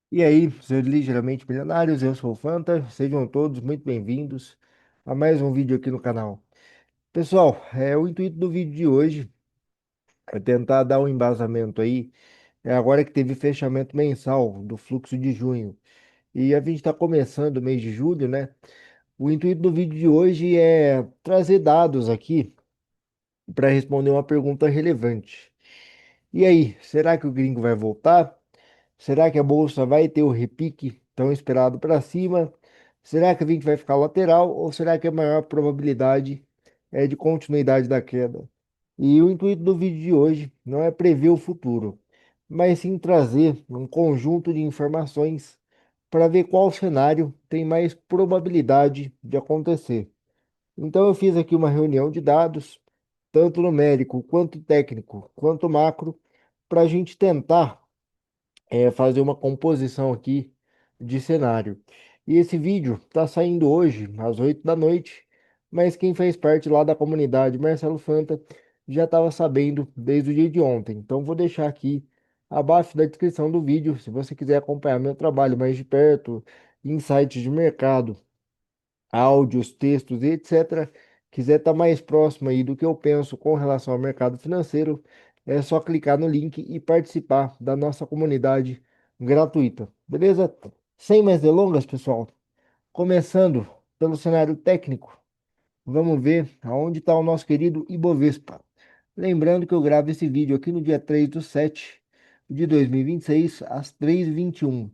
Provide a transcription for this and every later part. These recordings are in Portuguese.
E aí, seus ligeiramente milionários, eu sou o Fanta, sejam todos muito bem-vindos a mais um vídeo aqui no canal. Pessoal, o intuito do vídeo de hoje é tentar dar um embasamento aí, agora que teve fechamento mensal do fluxo de junho e a gente está começando o mês de julho, né? O intuito do vídeo de hoje é trazer dados aqui para responder uma pergunta relevante. E aí, será que o gringo vai voltar? Será que a bolsa vai ter o repique tão esperado para cima? Será que a gente vai ficar lateral ou será que a maior probabilidade é de continuidade da queda? E o intuito do vídeo de hoje não é prever o futuro, mas sim trazer um conjunto de informações para ver qual cenário tem mais probabilidade de acontecer. Então eu fiz aqui uma reunião de dados, tanto numérico quanto técnico, quanto macro, para a gente tentar fazer uma composição aqui de cenário. E esse vídeo está saindo hoje, às 8 da noite, mas quem faz parte lá da comunidade Marcelo Fanta já estava sabendo desde o dia de ontem. Então vou deixar aqui abaixo da descrição do vídeo, se você quiser acompanhar meu trabalho mais de perto, insights de mercado, áudios, textos e etc. Quiser estar mais próximo aí do que eu penso com relação ao mercado financeiro, é só clicar no link e participar da nossa comunidade gratuita. Beleza? Sem mais delongas, pessoal, começando pelo cenário técnico, vamos ver aonde está o nosso querido Ibovespa. Lembrando que eu gravo esse vídeo aqui no dia 3/7 de 2026, às 3h21,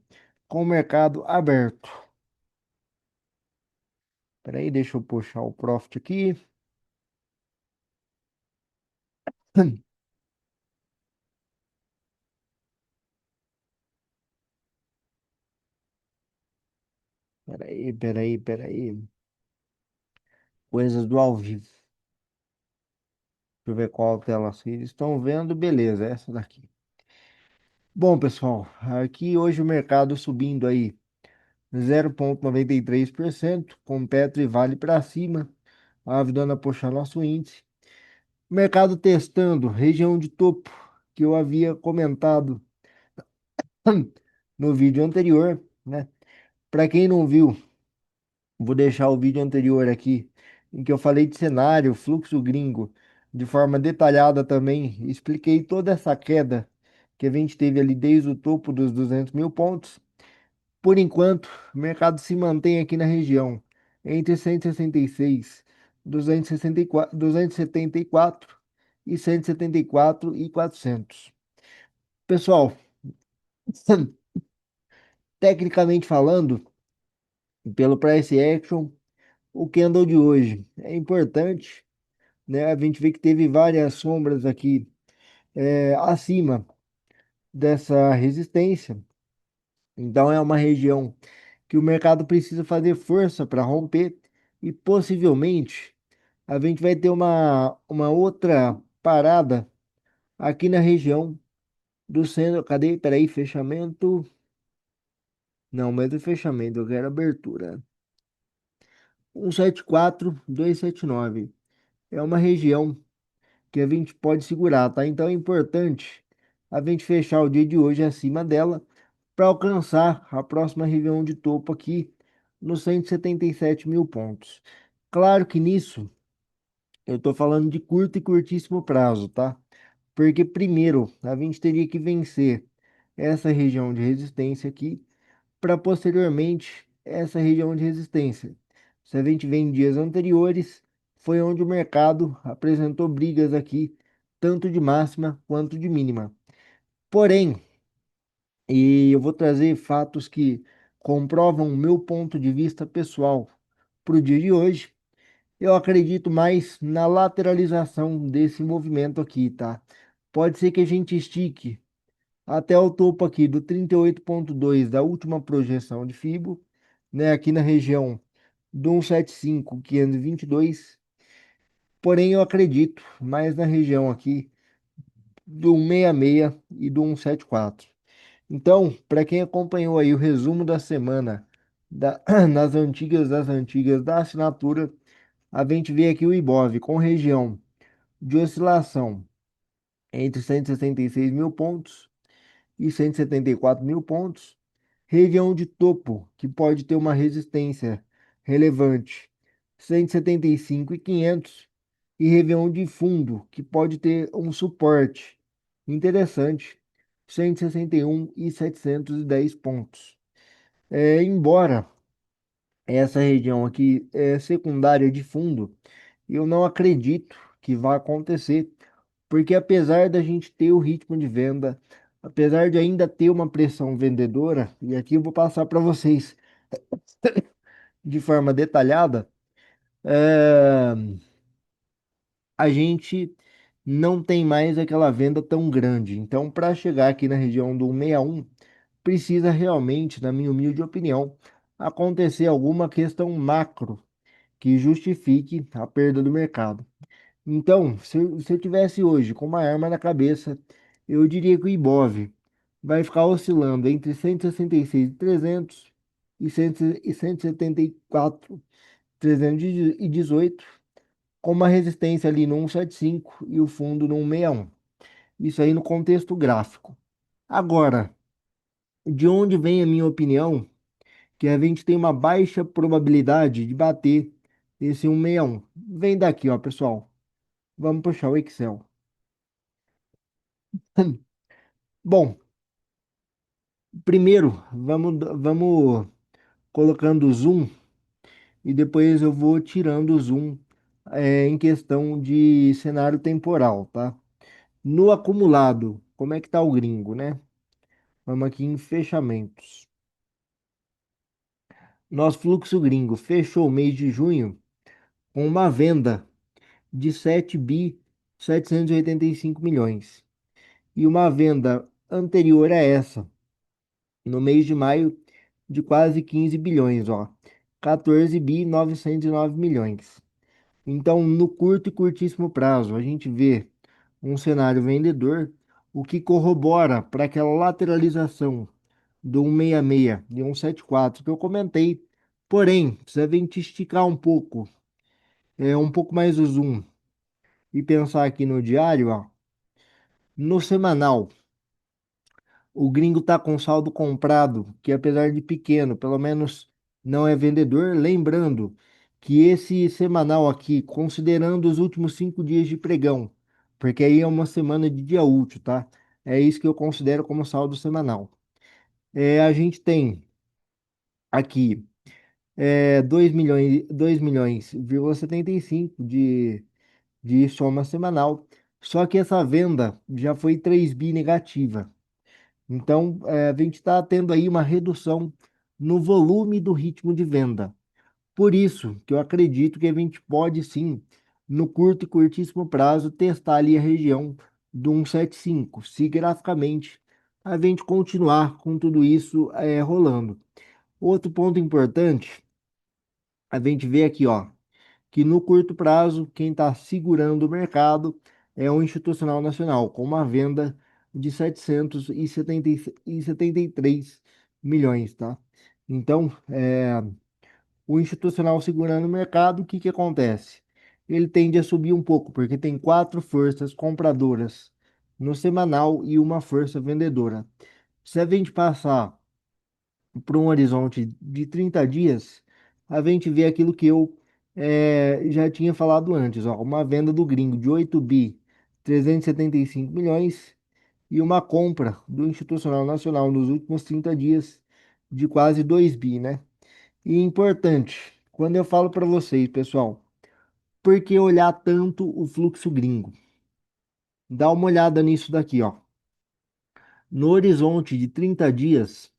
com o mercado aberto. Peraí, deixa eu puxar o profit aqui. Peraí. Coisas do ao vivo. Deixa eu ver qual tela vocês estão vendo. Beleza, essa daqui. Bom, pessoal, aqui hoje o mercado subindo aí 0,93%, com Petro e Vale para cima, ajudando a puxar nosso índice. Mercado testando região de topo, que eu havia comentado no vídeo anterior, né? Para quem não viu, vou deixar o vídeo anterior aqui, em que eu falei de cenário, fluxo gringo, de forma detalhada também. Expliquei toda essa queda que a gente teve ali desde o topo dos 200 mil pontos. Por enquanto, o mercado se mantém aqui na região, entre 166, 264, 274 e 174 e 400. Pessoal, tecnicamente falando, pelo price action, o candle de hoje é importante, né? A gente vê que teve várias sombras aqui acima dessa resistência. Então é uma região que o mercado precisa fazer força para romper e possivelmente a gente vai ter uma outra parada aqui na região do centro. Cadê? Peraí, fechamento. Não, mas o fechamento, eu quero abertura. 174,279. É uma região que a gente pode segurar, tá? Então é importante a gente fechar o dia de hoje acima dela para alcançar a próxima região de topo aqui nos 177 mil pontos. Claro que nisso eu estou falando de curto e curtíssimo prazo, tá? Porque primeiro a gente teria que vencer essa região de resistência aqui para posteriormente essa região de resistência. Se a gente vê em dias anteriores, foi onde o mercado apresentou brigas aqui, tanto de máxima quanto de mínima. Porém, e eu vou trazer fatos que comprovam o meu ponto de vista pessoal para o dia de hoje. Eu acredito mais na lateralização desse movimento aqui, tá? Pode ser que a gente estique até o topo aqui do 38,2 da última projeção de Fibo, né? Aqui na região do 175,522. Porém, eu acredito mais na região aqui do 166 e do 174. Então, para quem acompanhou aí o resumo da semana nas antigas das antigas da assinatura, a gente vê aqui o Ibov com região de oscilação entre 166 mil pontos e 174 mil pontos, Região de topo, que pode ter uma resistência relevante, 175,500. E região de fundo, que pode ter um suporte interessante, 161,710 pontos. Embora essa região aqui é secundária de fundo, eu não acredito que vai acontecer, porque apesar da gente ter o ritmo de venda, apesar de ainda ter uma pressão vendedora, e aqui eu vou passar para vocês de forma detalhada, é, a gente não tem mais aquela venda tão grande. Então, para chegar aqui na região do 161, precisa realmente, na minha humilde opinião, acontecer alguma questão macro que justifique a perda do mercado. Então, se eu tivesse hoje com uma arma na cabeça, eu diria que o Ibov vai ficar oscilando entre 166,300 e 174,318, com uma resistência ali no 175 e o fundo no 161. Isso aí no contexto gráfico. Agora, de onde vem a minha opinião que a gente tem uma baixa probabilidade de bater esse 161? Vem daqui, ó, pessoal. Vamos puxar o Excel. Bom, primeiro vamos colocando o zoom e depois eu vou tirando o zoom em questão de cenário temporal, tá? No acumulado, como é que tá o gringo, né? Vamos aqui em fechamentos. Nosso fluxo gringo fechou o mês de junho com uma venda de 7.785 milhões e uma venda anterior a essa, no mês de maio, de quase 15 bilhões, ó, 14.909 milhões. Então, no curto e curtíssimo prazo, a gente vê um cenário vendedor, o que corrobora para aquela lateralização do 166 e 174 que eu comentei. Porém, se a gente esticar um pouco mais o zoom e pensar aqui no diário, ó, no semanal, o gringo tá com saldo comprado, que apesar de pequeno, pelo menos não é vendedor. Lembrando que esse semanal aqui, considerando os últimos 5 dias de pregão, porque aí é uma semana de dia útil, tá? É isso que eu considero como saldo semanal. A gente tem aqui 2 milhões, 2,75 milhões de soma semanal. Só que essa venda já foi 3 bi negativa. Então, a gente está tendo aí uma redução no volume do ritmo de venda. Por isso que eu acredito que a gente pode sim, no curto e curtíssimo prazo, testar ali a região do 175, se graficamente a gente continuar com tudo isso rolando. Outro ponto importante, a gente vê aqui, ó, que no curto prazo, quem está segurando o mercado é o Institucional Nacional, com uma venda de 773 milhões, tá? Então, o institucional segurando o mercado, o que que acontece? Ele tende a subir um pouco, porque tem quatro forças compradoras no semanal e uma força vendedora. Se a gente passar para um horizonte de 30 dias, a gente vê aquilo que eu já tinha falado antes, ó, uma venda do gringo de 8 bi 375 milhões e uma compra do Institucional Nacional nos últimos 30 dias de quase 2 bi, né? E importante, quando eu falo para vocês, pessoal, por que olhar tanto o fluxo gringo? Dá uma olhada nisso daqui, ó. No horizonte de 30 dias,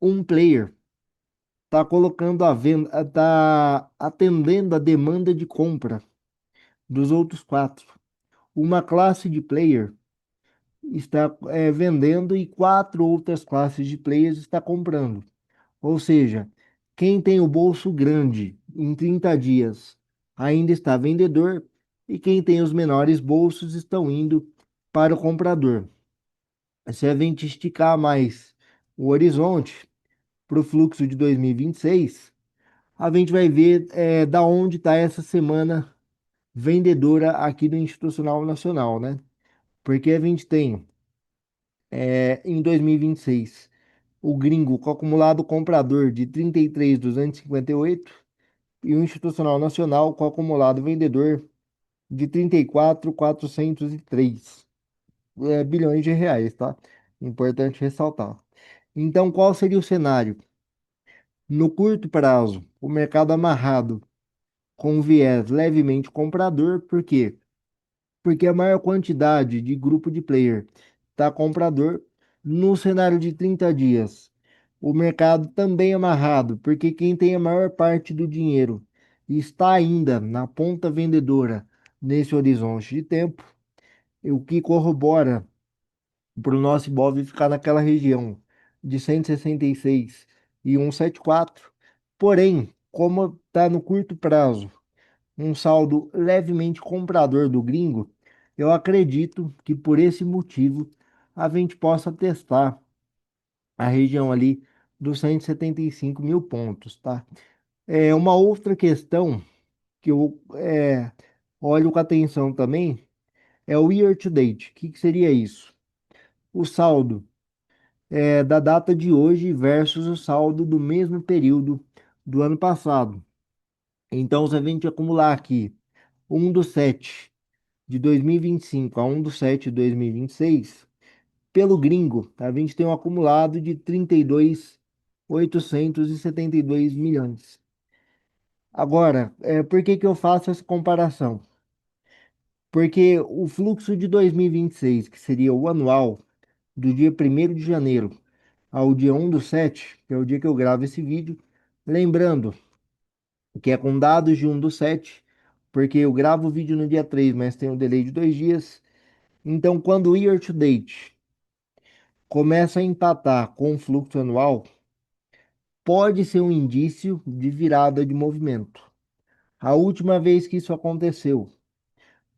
um player está colocando a venda, está atendendo a demanda de compra dos outros quatro. Uma classe de player está vendendo e quatro outras classes de players está comprando. Ou seja, quem tem o bolso grande em 30 dias ainda está vendedor e quem tem os menores bolsos estão indo para o comprador. Se a gente esticar mais o horizonte para o fluxo de 2026, a gente vai ver da onde está essa semana vendedora aqui do Institucional Nacional, né? Porque a gente tem em 2026 o gringo com acumulado comprador de 33.258 e o institucional nacional com acumulado vendedor de 34.403 bilhões de reais, tá? Importante ressaltar. Então, qual seria o cenário? No curto prazo, o mercado amarrado com viés levemente comprador, por quê? Porque a maior quantidade de grupo de player está comprador no cenário de 30 dias. O mercado também amarrado, porque quem tem a maior parte do dinheiro está ainda na ponta vendedora nesse horizonte de tempo, o que corrobora para o nosso Ibov ficar naquela região de 166 e 174. Porém, como está no curto prazo, um saldo levemente comprador do gringo, eu acredito que por esse motivo a gente possa testar a região ali dos 175 mil pontos, tá? Uma outra questão que eu olho com atenção também é o year to date. O que que seria isso? O saldo da data de hoje versus o saldo do mesmo período do ano passado. Então, se a gente acumular aqui 1 do 7 de 2025 a 1 do 7 de 2026, pelo gringo, a gente tem um acumulado de 32.872 milhões. Agora, por que que eu faço essa comparação? Porque o fluxo de 2026, que seria o anual, do dia 1º de janeiro ao dia 1 do 7, que é o dia que eu gravo esse vídeo, lembrando que é com dados de 1 do 7, porque eu gravo o vídeo no dia 3, mas tem um delay de 2 dias. Então, quando o year to date começa a empatar com o fluxo anual, pode ser um indício de virada de movimento. A última vez que isso aconteceu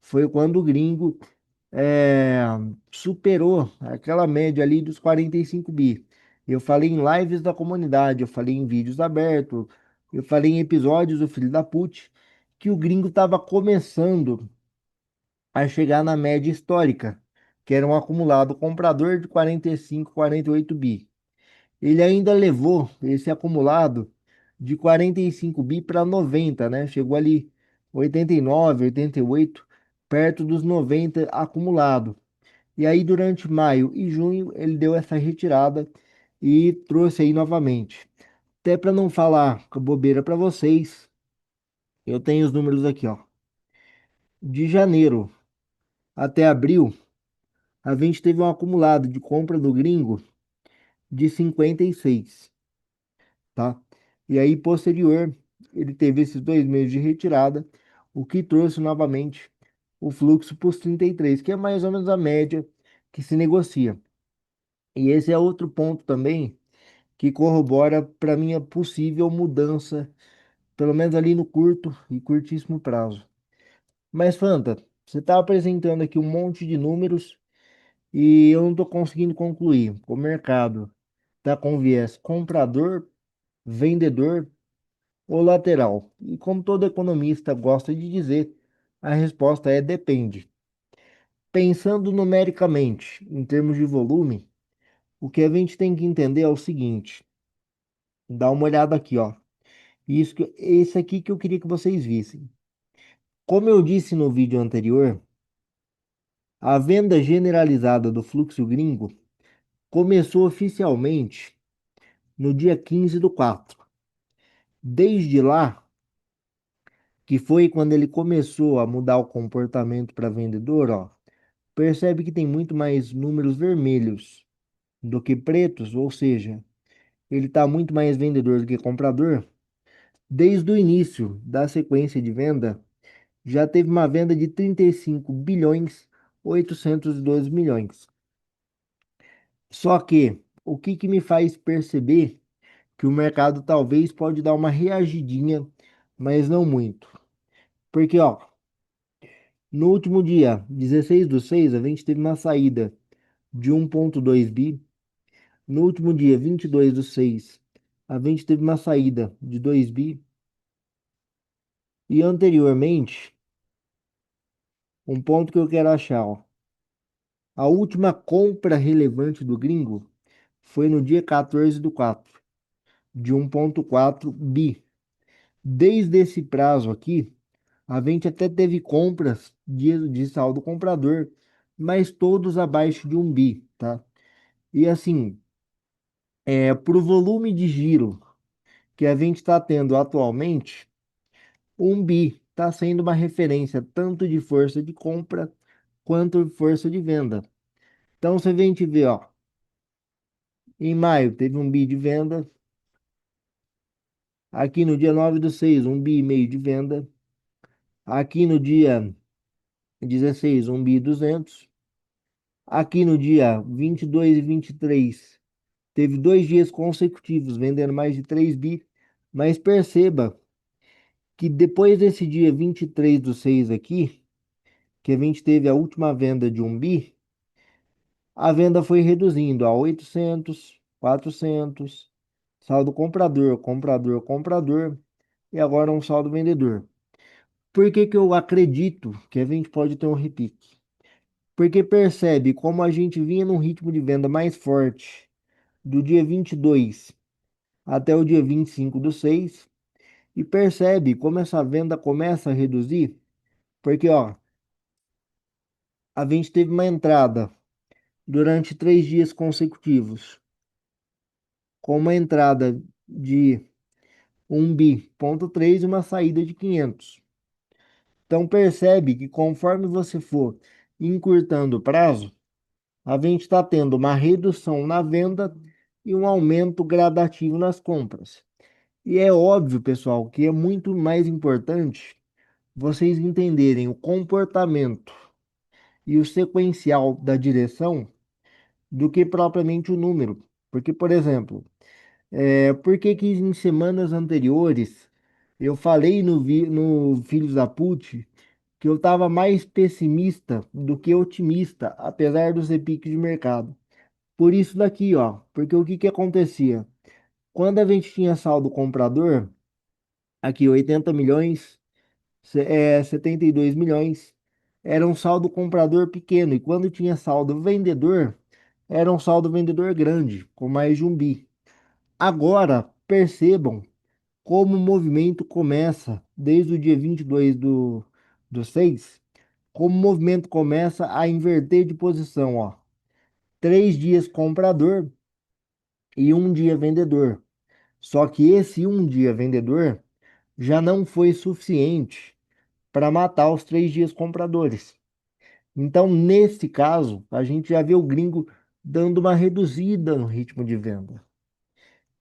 foi quando o gringo é, superou aquela média ali dos 45 bi. Eu falei em lives da comunidade, eu falei em vídeos abertos, eu falei em episódios do Filho da Put, que o gringo estava começando a chegar na média histórica, que era um acumulado comprador de 45, 48 bi. Ele ainda levou esse acumulado de 45 bi para 90, né? Chegou ali 89, 88, perto dos 90 acumulado. E aí, durante maio e junho, ele deu essa retirada e trouxe aí novamente. Até para não falar bobeira para vocês, eu tenho os números aqui, ó. De janeiro até abril, a gente teve um acumulado de compra do gringo de 56, tá? E aí, posterior, ele teve esses 2 meses de retirada, o que trouxe novamente o fluxo para os 33, que é mais ou menos a média que se negocia. E esse é outro ponto também que corrobora para minha possível mudança, pelo menos ali no curto e curtíssimo prazo. Mas, Fanta, você está apresentando aqui um monte de números e eu não estou conseguindo concluir. O mercado está com viés comprador, vendedor ou lateral? E como todo economista gosta de dizer, a resposta é depende. Pensando numericamente, em termos de volume, o que a gente tem que entender é o seguinte: dá uma olhada aqui, ó. Esse aqui que eu queria que vocês vissem. Como eu disse no vídeo anterior, a venda generalizada do fluxo gringo começou oficialmente no dia 15 do 4. Desde lá, que foi quando ele começou a mudar o comportamento para vendedor, ó, percebe que tem muito mais números vermelhos do que pretos, ou seja, ele está muito mais vendedor do que comprador. Desde o início da sequência de venda, já teve uma venda de 35 bilhões 812 milhões. Só que o que que me faz perceber que o mercado talvez pode dar uma reagidinha, mas não muito. Porque, ó, no último dia, 16 do 6, a gente teve uma saída de 1,2 bi. No último dia, 22 do 6, a gente teve uma saída de 2 bi. E anteriormente, um ponto que eu quero achar, ó, a última compra relevante do gringo foi no dia 14 do 4, de 1,4 bi. Desde esse prazo aqui, a gente até teve compras de saldo comprador, mas todos abaixo de 1 bi, tá? E assim, para o volume de giro que a gente está tendo atualmente, 1 bi está sendo uma referência tanto de força de compra quanto de força de venda. Então, se a gente vê, ó, em maio teve 1 bi de venda, aqui no dia 9 do 6, 1,5 bi de venda, aqui no dia 16, 1,2 bi, aqui no dia 22 e 23, teve 2 dias consecutivos vendendo mais de 3 bi, mas perceba que depois desse dia 23 do 6 aqui, que a gente teve a última venda de 1 bi, a venda foi reduzindo a 800, 400, saldo comprador, comprador, comprador, e agora um saldo vendedor. Por que que eu acredito que a gente pode ter um repique? Porque percebe como a gente vinha num ritmo de venda mais forte do dia 22 até o dia 25 do 6 e percebe como essa venda começa a reduzir, porque ó, a gente teve uma entrada durante 3 dias consecutivos com uma entrada de 1,3 bi e uma saída de 500. Então percebe que conforme você for encurtando o prazo, a gente está tendo uma redução na venda e um aumento gradativo nas compras. E é óbvio, pessoal, que é muito mais importante vocês entenderem o comportamento e o sequencial da direção do que propriamente o número. Porque, por exemplo, por que que em semanas anteriores eu falei no Filhos da Put que eu estava mais pessimista do que otimista, apesar dos repiques de mercado? Por isso daqui, ó, porque o que que acontecia? Quando a gente tinha saldo comprador, aqui 80 milhões, 72 milhões, era um saldo comprador pequeno, e quando tinha saldo vendedor, era um saldo vendedor grande, com mais de 1 bi. Agora, percebam como o movimento começa desde o dia 22 do 6, como o movimento começa a inverter de posição, ó. 3 dias comprador e 1 dia vendedor. Só que esse 1 dia vendedor já não foi suficiente para matar os 3 dias compradores. Então, nesse caso, a gente já vê o gringo dando uma reduzida no ritmo de venda.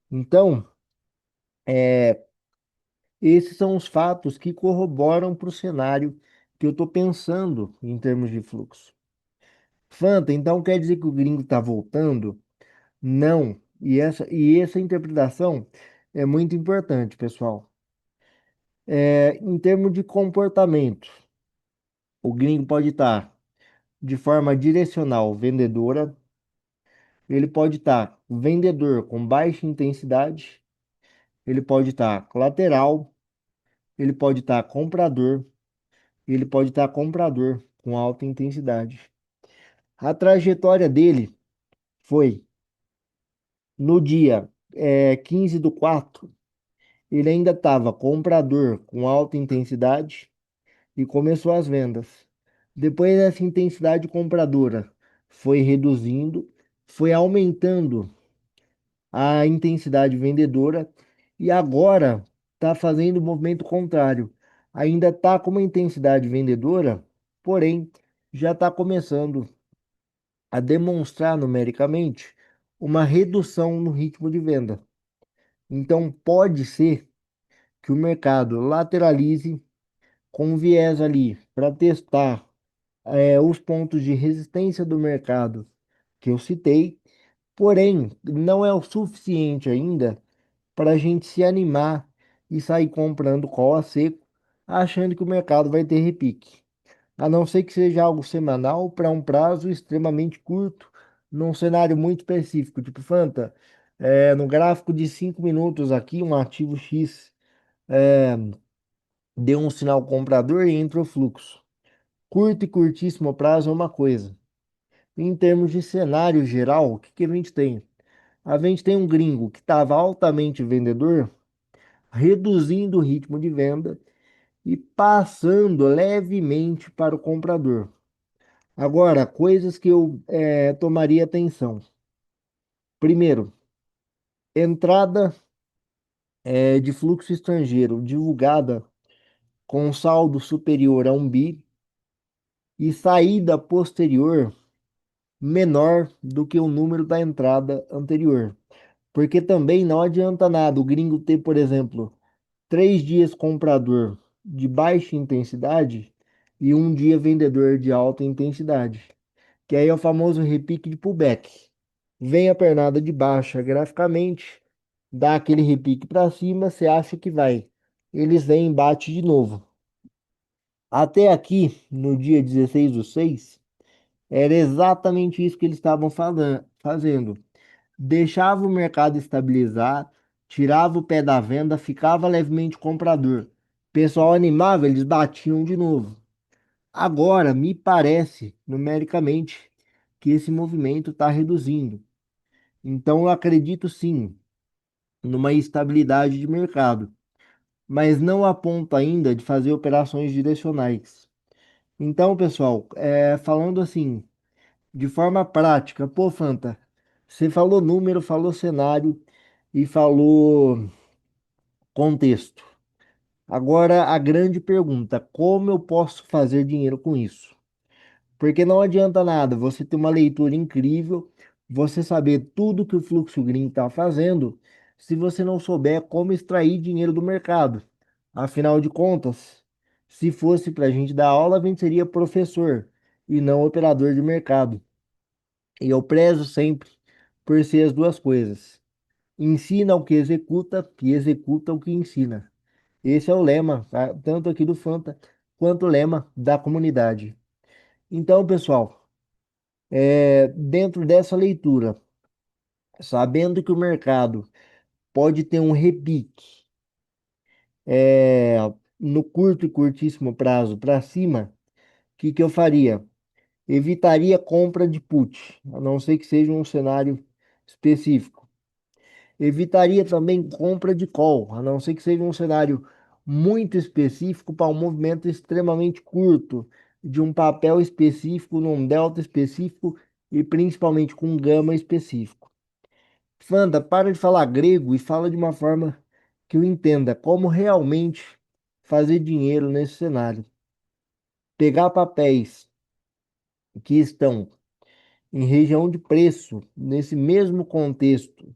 Então, esses são os fatos que corroboram para o cenário que eu estou pensando em termos de fluxo. Fanta, então quer dizer que o gringo está voltando? Não. E essa interpretação é muito importante, pessoal. Em termos de comportamento, o gringo pode estar de forma direcional vendedora, ele pode estar vendedor com baixa intensidade, ele pode estar lateral, ele pode estar comprador, ele pode estar comprador com alta intensidade. A trajetória dele foi no dia 15 do 4, ele ainda estava comprador com alta intensidade e começou as vendas. Depois essa intensidade compradora foi reduzindo, foi aumentando a intensidade vendedora e agora está fazendo o movimento contrário. Ainda está com uma intensidade vendedora, porém já está começando a demonstrar numericamente uma redução no ritmo de venda. Então pode ser que o mercado lateralize com viés ali para testar os pontos de resistência do mercado que eu citei, porém não é o suficiente ainda para a gente se animar e sair comprando call a seco, achando que o mercado vai ter repique. A não ser que seja algo semanal para um prazo extremamente curto, num cenário muito específico, tipo Fanta, no gráfico de 5 minutos aqui, um ativo X deu um sinal comprador e entrou fluxo. Curto e curtíssimo prazo é uma coisa. Em termos de cenário geral, o que que a gente tem? A gente tem um gringo que estava altamente vendedor, reduzindo o ritmo de venda e passando levemente para o comprador. Agora, coisas que eu tomaria atenção. Primeiro, entrada de fluxo estrangeiro divulgada com saldo superior a 1 bi e saída posterior menor do que o número da entrada anterior. Porque também não adianta nada o gringo ter, por exemplo, 3 dias comprador de baixa intensidade e 1 dia vendedor de alta intensidade. Que aí é o famoso repique de pullback. Vem a pernada de baixa graficamente, dá aquele repique para cima, você acha que vai. Eles vêm e bate de novo. Até aqui, no dia 16/6, era exatamente isso que eles estavam fazendo. Deixava o mercado estabilizar, tirava o pé da venda, ficava levemente comprador. O pessoal animava, eles batiam de novo. Agora, me parece, numericamente, que esse movimento está reduzindo. Então, eu acredito sim numa estabilidade de mercado, mas não aponta ainda de fazer operações direcionais. Então, pessoal, falando assim, de forma prática, pô, Fanta, você falou número, falou cenário e falou contexto. Agora, a grande pergunta: como eu posso fazer dinheiro com isso? Porque não adianta nada você ter uma leitura incrível, você saber tudo que o fluxo green está fazendo, se você não souber como extrair dinheiro do mercado. Afinal de contas, se fosse para a gente dar aula, a gente seria professor e não operador de mercado. E eu prezo sempre por ser as duas coisas. Ensina o que executa e executa o que ensina. Esse é o lema, tá? Tanto aqui do Fanta quanto o lema da comunidade. Então, pessoal, dentro dessa leitura, sabendo que o mercado pode ter um repique é, no curto e curtíssimo prazo para cima, o que que eu faria? Evitaria compra de put, a não ser que seja um cenário específico. Evitaria também compra de call, a não ser que seja um cenário muito específico para um movimento extremamente curto, de um papel específico, num delta específico e principalmente com um gama específico. Fanda, para de falar grego e fala de uma forma que eu entenda como realmente fazer dinheiro nesse cenário. Pegar papéis que estão em região de preço, nesse mesmo contexto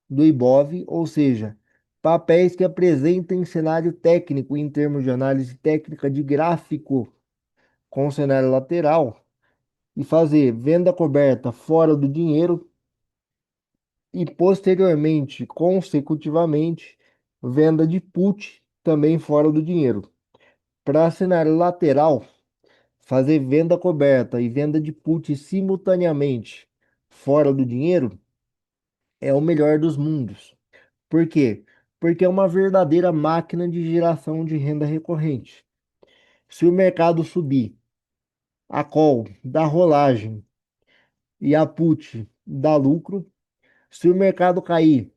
do IBOV, ou seja, papéis que apresentem cenário técnico em termos de análise técnica de gráfico com cenário lateral e fazer venda coberta fora do dinheiro e posteriormente, consecutivamente, venda de put também fora do dinheiro. Para cenário lateral, fazer venda coberta e venda de put simultaneamente fora do dinheiro é o melhor dos mundos. Por quê? Porque é uma verdadeira máquina de geração de renda recorrente. Se o mercado subir, a call dá rolagem e a put dá lucro. Se o mercado cair,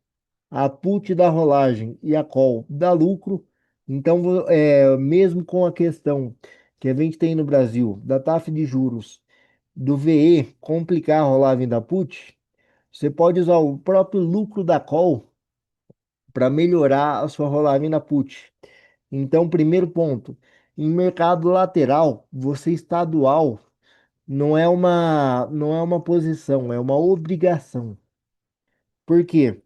a put dá rolagem e a call dá lucro. Então, mesmo com a questão que a gente tem no Brasil da taxa de juros do VE complicar a rolagem da put, você pode usar o próprio lucro da call para melhorar a sua rolagem na put. Então, primeiro ponto, em mercado lateral, você estadual não é uma posição, é uma obrigação. Por quê?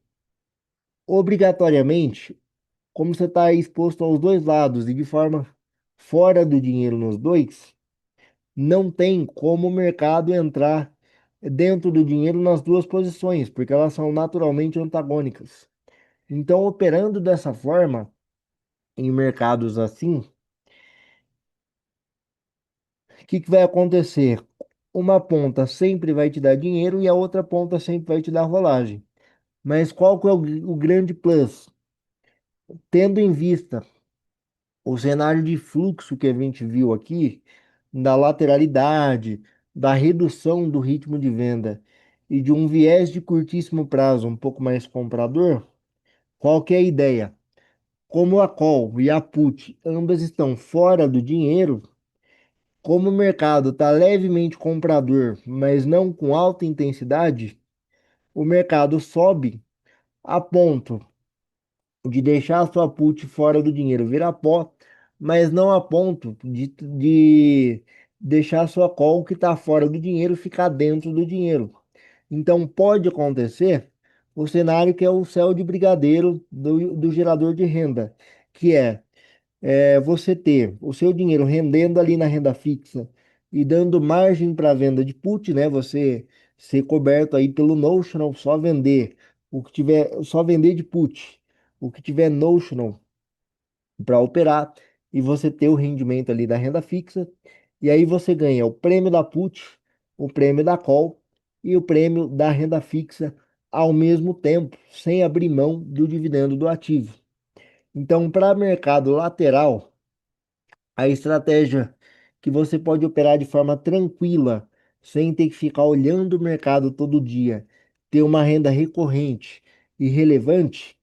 Obrigatoriamente, como você está exposto aos dois lados e de forma fora do dinheiro nos dois, não tem como o mercado entrar dentro do dinheiro nas duas posições, porque elas são naturalmente antagônicas. Então, operando dessa forma, em mercados assim, o que que vai acontecer? Uma ponta sempre vai te dar dinheiro e a outra ponta sempre vai te dar rolagem. Mas qual que é o grande plus? Tendo em vista o cenário de fluxo que a gente viu aqui, da lateralidade, da redução do ritmo de venda e de um viés de curtíssimo prazo um pouco mais comprador, qual que é a ideia? Como a call e a put ambas estão fora do dinheiro, como o mercado está levemente comprador, mas não com alta intensidade, o mercado sobe a ponto de deixar a sua put fora do dinheiro virar pó, mas não a ponto de deixar a sua call que está fora do dinheiro ficar dentro do dinheiro. Então pode acontecer o cenário que é o céu de brigadeiro do gerador de renda, que é você ter o seu dinheiro rendendo ali na renda fixa e dando margem para venda de put, né? Você ser coberto aí pelo notional, só vender o que tiver, só vender de put, o que tiver notional para operar e você ter o rendimento ali da renda fixa. E aí você ganha o prêmio da put, o prêmio da call e o prêmio da renda fixa ao mesmo tempo, sem abrir mão do dividendo do ativo. Então, para mercado lateral, a estratégia que você pode operar de forma tranquila, sem ter que ficar olhando o mercado todo dia, ter uma renda recorrente e relevante,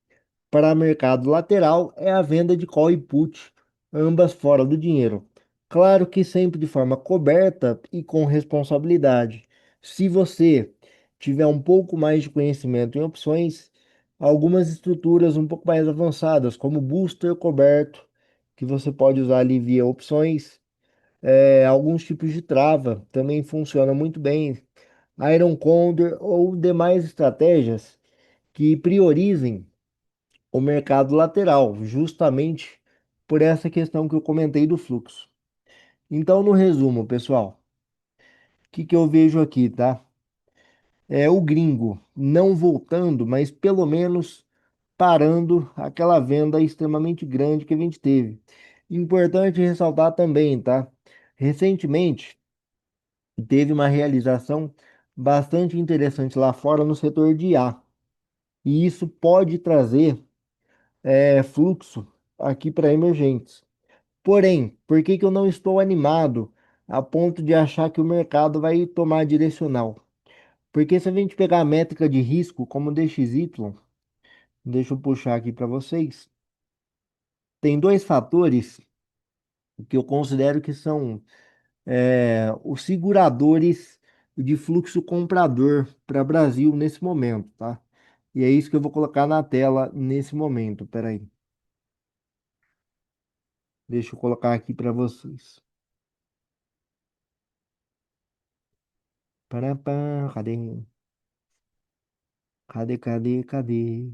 para mercado lateral é a venda de call e put, ambas fora do dinheiro. Claro que sempre de forma coberta e com responsabilidade. Se você tiver um pouco mais de conhecimento em opções, algumas estruturas um pouco mais avançadas, como booster coberto, que você pode usar ali via opções, alguns tipos de trava também funcionam muito bem, Iron Condor ou demais estratégias que priorizem o mercado lateral, justamente por essa questão que eu comentei do fluxo. Então, no resumo, pessoal, o que que eu vejo aqui, tá? É o gringo não voltando, mas pelo menos parando aquela venda extremamente grande que a gente teve. Importante ressaltar também, tá? Recentemente teve uma realização bastante interessante lá fora no setor de IA, e isso pode trazer fluxo aqui para emergentes. Porém, por que que eu não estou animado a ponto de achar que o mercado vai tomar direcional? Porque se a gente pegar a métrica de risco como DXY, deixa eu puxar aqui para vocês, tem dois fatores que eu considero que são os seguradores de fluxo comprador para Brasil nesse momento, tá? E é isso que eu vou colocar na tela nesse momento. Peraí, deixa eu colocar aqui para vocês. Parapá, cadê? Cadê, cadê, cadê?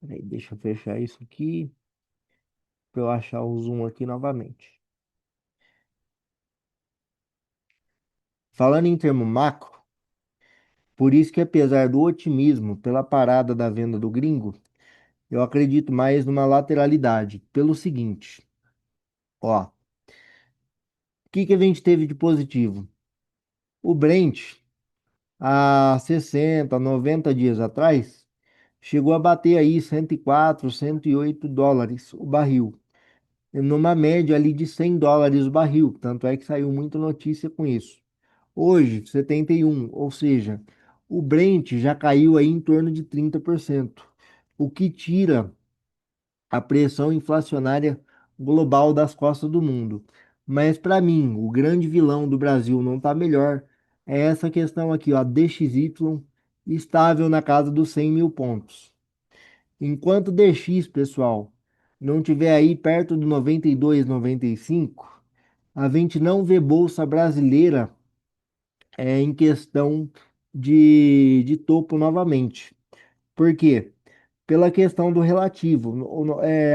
Peraí, deixa eu fechar isso aqui para eu achar o zoom aqui novamente. Falando em termo macro, por isso que apesar do otimismo pela parada da venda do gringo, eu acredito mais numa lateralidade. Pelo seguinte, ó, o que que a gente teve de positivo? O Brent, há 60, 90 dias atrás, chegou a bater aí 104, US$ 108 o barril, numa média ali de US$ 100 o barril. Tanto é que saiu muita notícia com isso. Hoje, 71, ou seja, o Brent já caiu aí em torno de 30%, o que tira a pressão inflacionária global das costas do mundo. Mas para mim, o grande vilão do Brasil não está melhor. É essa questão aqui, ó, DXY estável na casa dos 100 mil pontos. Enquanto DX, pessoal, não tiver aí perto do 92, 95, a gente não vê bolsa brasileira em questão de topo novamente. Por quê? Pela questão do relativo.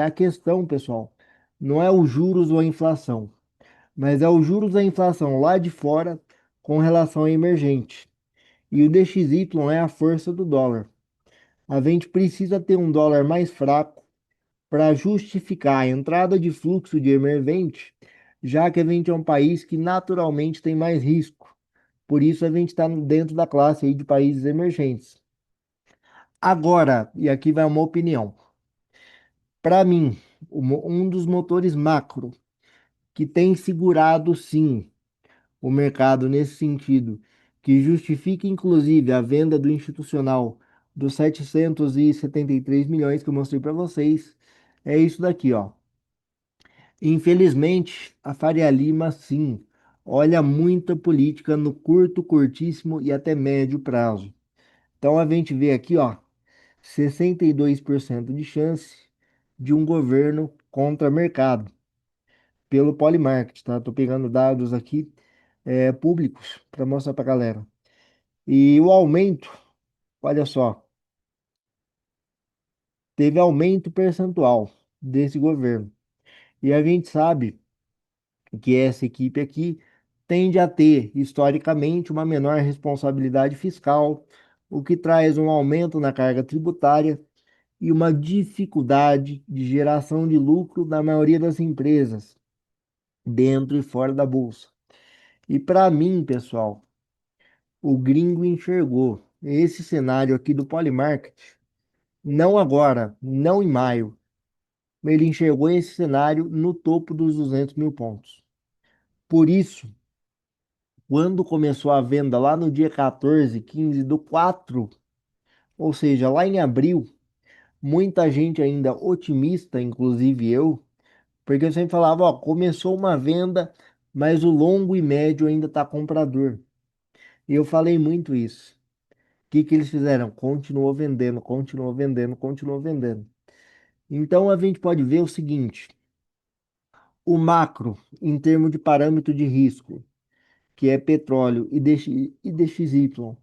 A questão, pessoal, não é os juros ou a inflação, mas é os juros da inflação lá de fora com relação a emergente. E o DXY é a força do dólar. A gente precisa ter um dólar mais fraco para justificar a entrada de fluxo de emergente, já que a gente é um país que naturalmente tem mais risco. Por isso a gente está dentro da classe aí de países emergentes. Agora, e aqui vai uma opinião. Para mim, um dos motores macro que tem segurado sim o mercado nesse sentido, que justifica inclusive a venda do institucional dos 773 milhões que eu mostrei para vocês, é isso daqui, ó. Infelizmente, a Faria Lima, sim, olha muita política no curto, curtíssimo e até médio prazo. Então a gente vê aqui, ó, 62% de chance de um governo contra mercado, pelo Polymarket, tá? Tô pegando dados aqui públicos para mostrar para galera. E o aumento, olha só, teve aumento percentual desse governo. E a gente sabe que essa equipe aqui tende a ter, historicamente, uma menor responsabilidade fiscal, o que traz um aumento na carga tributária e uma dificuldade de geração de lucro na maioria das empresas, dentro e fora da bolsa. E para mim, pessoal, o gringo enxergou esse cenário aqui do Polymarket, não agora, não em maio, ele enxergou esse cenário no topo dos 200 mil pontos. Por isso, quando começou a venda lá no dia 14, 15 do 4, ou seja, lá em abril, muita gente ainda otimista, inclusive eu, porque eu sempre falava, ó, começou uma venda, mas o longo e médio ainda está comprador. E eu falei muito isso. O que que eles fizeram? Continuou vendendo, continuou vendendo, continuou vendendo. Então a gente pode ver o seguinte: o macro, em termos de parâmetro de risco, que é petróleo e DXY,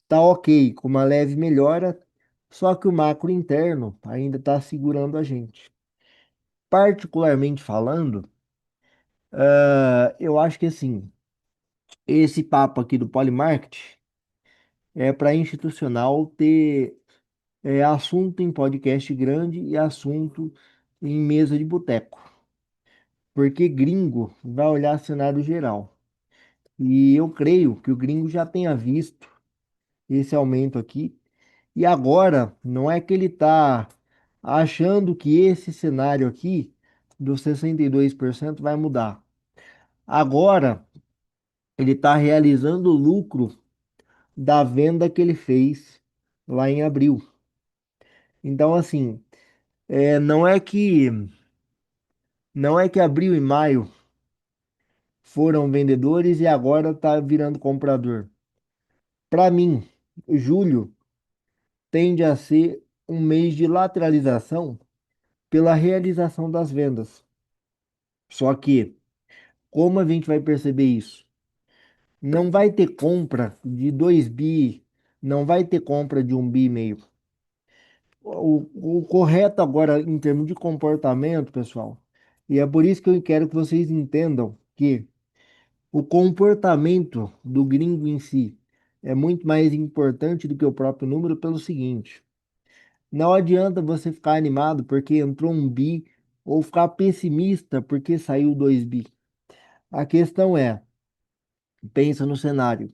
tá ok, com uma leve melhora, só que o macro interno ainda está segurando a gente. Particularmente falando, eu acho que assim, esse papo aqui do Polymarket é para institucional ter assunto em podcast grande e assunto em mesa de boteco, porque gringo vai olhar cenário geral. E eu creio que o gringo já tenha visto esse aumento aqui. E agora, não é que ele está achando que esse cenário aqui dos 62% vai mudar. Agora, ele está realizando o lucro da venda que ele fez lá em abril. Então, assim, não é que abril e maio foram vendedores e agora está virando comprador. Para mim, julho tende a ser um mês de lateralização pela realização das vendas. Só que, como a gente vai perceber isso? Não vai ter compra de 2 bi, não vai ter compra de 1,5 bi. O correto agora, em termos de comportamento, pessoal, e é por isso que eu quero que vocês entendam que o comportamento do gringo em si é muito mais importante do que o próprio número, pelo seguinte: não adianta você ficar animado porque entrou 1 bi ou ficar pessimista porque saiu 2 bi. A questão é, pensa no cenário.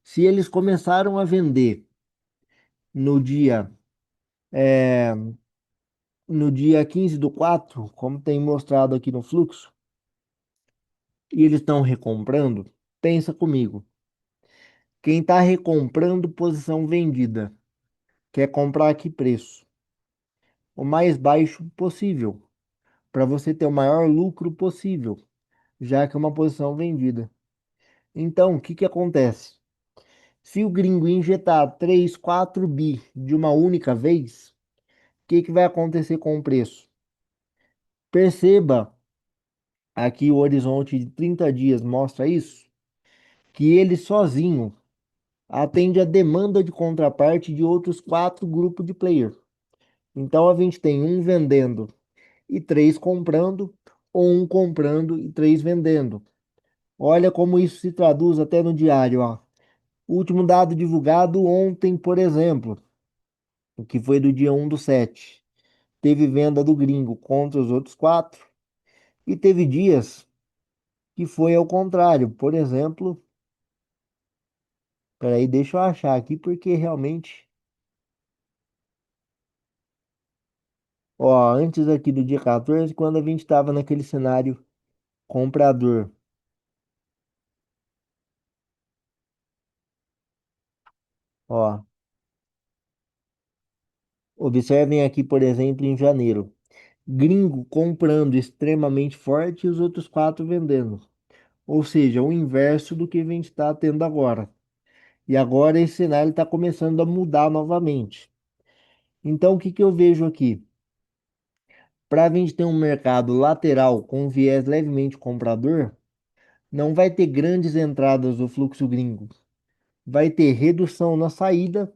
Se eles começaram a vender no dia, é, no dia 15 do 4, como tem mostrado aqui no fluxo, e eles estão recomprando, pensa comigo. Quem está recomprando posição vendida quer comprar a que preço? O mais baixo possível, para você ter o maior lucro possível, já que é uma posição vendida. Então, o que que acontece? Se o gringo injetar 3, 4 bi de uma única vez, o que que vai acontecer com o preço? Perceba, aqui o horizonte de 30 dias mostra isso, que ele sozinho atende a demanda de contraparte de outros 4 grupos de player. Então a gente tem um vendendo e 3 comprando, ou um comprando e 3 vendendo. Olha como isso se traduz até no diário, ó. Último dado divulgado ontem, por exemplo, o que foi do dia 1/7. Teve venda do gringo contra os outros 4 e teve dias que foi ao contrário. Por exemplo, peraí, deixa eu achar aqui porque realmente, ó, antes aqui do dia 14, quando a gente estava naquele cenário comprador, Ó, observem aqui, por exemplo, em janeiro. Gringo comprando extremamente forte e os outros quatro vendendo. Ou seja, o inverso do que a gente está tendo agora. E agora esse cenário está começando a mudar novamente. Então, o que que eu vejo aqui? Para a gente ter um mercado lateral com viés levemente comprador, não vai ter grandes entradas do fluxo gringo. Vai ter redução na saída,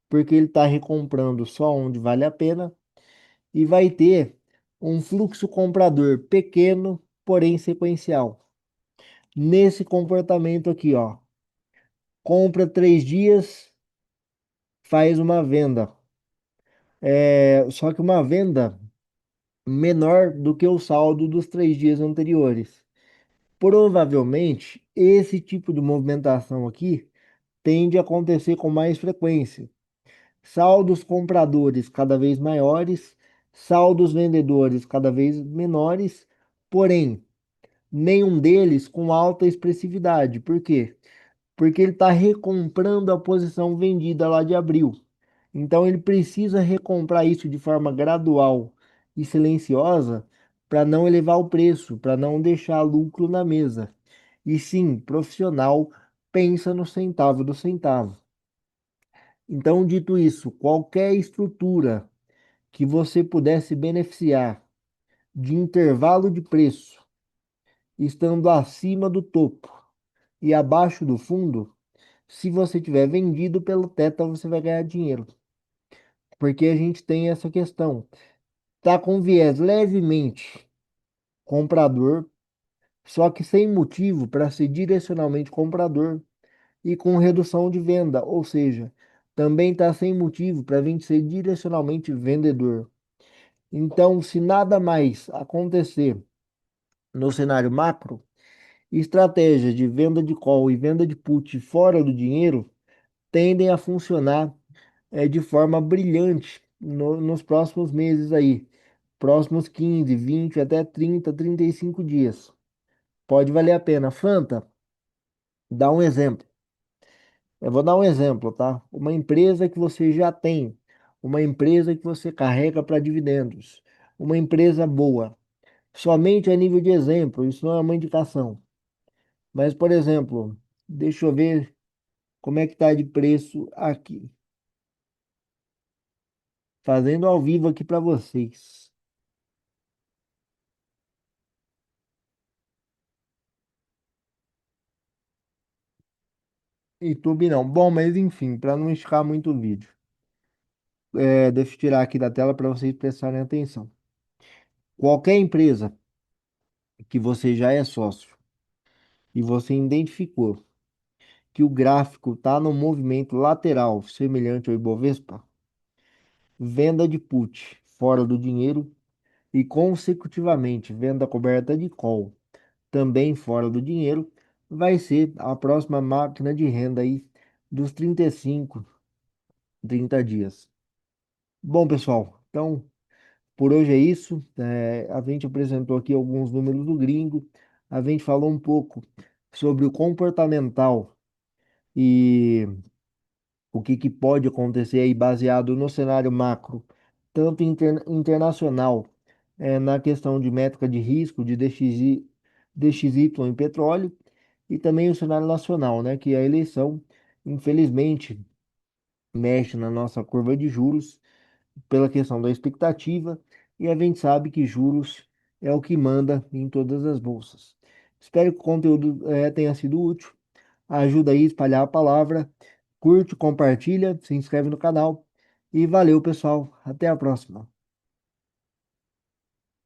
porque ele está recomprando só onde vale a pena, e vai ter um fluxo comprador pequeno, porém sequencial. Nesse comportamento aqui, ó, compra 3 dias, faz uma venda. Só que uma venda menor do que o saldo dos 3 dias anteriores. Provavelmente, esse tipo de movimentação aqui tende a acontecer com mais frequência. Saldos compradores cada vez maiores, saldos vendedores cada vez menores, porém, nenhum deles com alta expressividade. Por quê? Porque ele está recomprando a posição vendida lá de abril. Então ele precisa recomprar isso de forma gradual e silenciosa para não elevar o preço, para não deixar lucro na mesa. E sim, profissional pensa no centavo do centavo. Então, dito isso, qualquer estrutura que você pudesse beneficiar de intervalo de preço, estando acima do topo e abaixo do fundo, se você tiver vendido pelo teto, você vai ganhar dinheiro. Porque a gente tem essa questão. Tá com viés levemente comprador, só que sem motivo para ser direcionalmente comprador e com redução de venda, ou seja, também está sem motivo para vir ser direcionalmente vendedor. Então, se nada mais acontecer no cenário macro, estratégias de venda de call e venda de put fora do dinheiro tendem a funcionar de forma brilhante nos próximos meses aí, próximos 15, 20, até 30, 35 dias. Pode valer a pena. Fanta, dá um exemplo. Eu vou dar um exemplo, tá? Uma empresa que você já tem, uma empresa que você carrega para dividendos, uma empresa boa. Somente a nível de exemplo, isso não é uma indicação. Mas, por exemplo, deixa eu ver como é que está de preço aqui. Fazendo ao vivo aqui para vocês. YouTube não. Bom, mas enfim, para não esticar muito o vídeo. Deixa eu tirar aqui da tela para vocês prestarem atenção. Qualquer empresa que você já é sócio e você identificou que o gráfico está no movimento lateral semelhante ao Ibovespa, venda de put fora do dinheiro e consecutivamente venda coberta de call também fora do dinheiro, vai ser a próxima máquina de renda aí dos 35, 30 dias. Bom, pessoal, então por hoje é isso. A gente apresentou aqui alguns números do gringo, a gente falou um pouco sobre o comportamental e o que que pode acontecer aí baseado no cenário macro, tanto internacional, na questão de métrica de risco, de DXY em petróleo, e também o cenário nacional, né, que a eleição, infelizmente, mexe na nossa curva de juros pela questão da expectativa, e a gente sabe que juros é o que manda em todas as bolsas. Espero que o conteúdo tenha sido útil. Ajuda aí a espalhar a palavra. Curte, compartilha, se inscreve no canal. E valeu, pessoal. Até a próxima.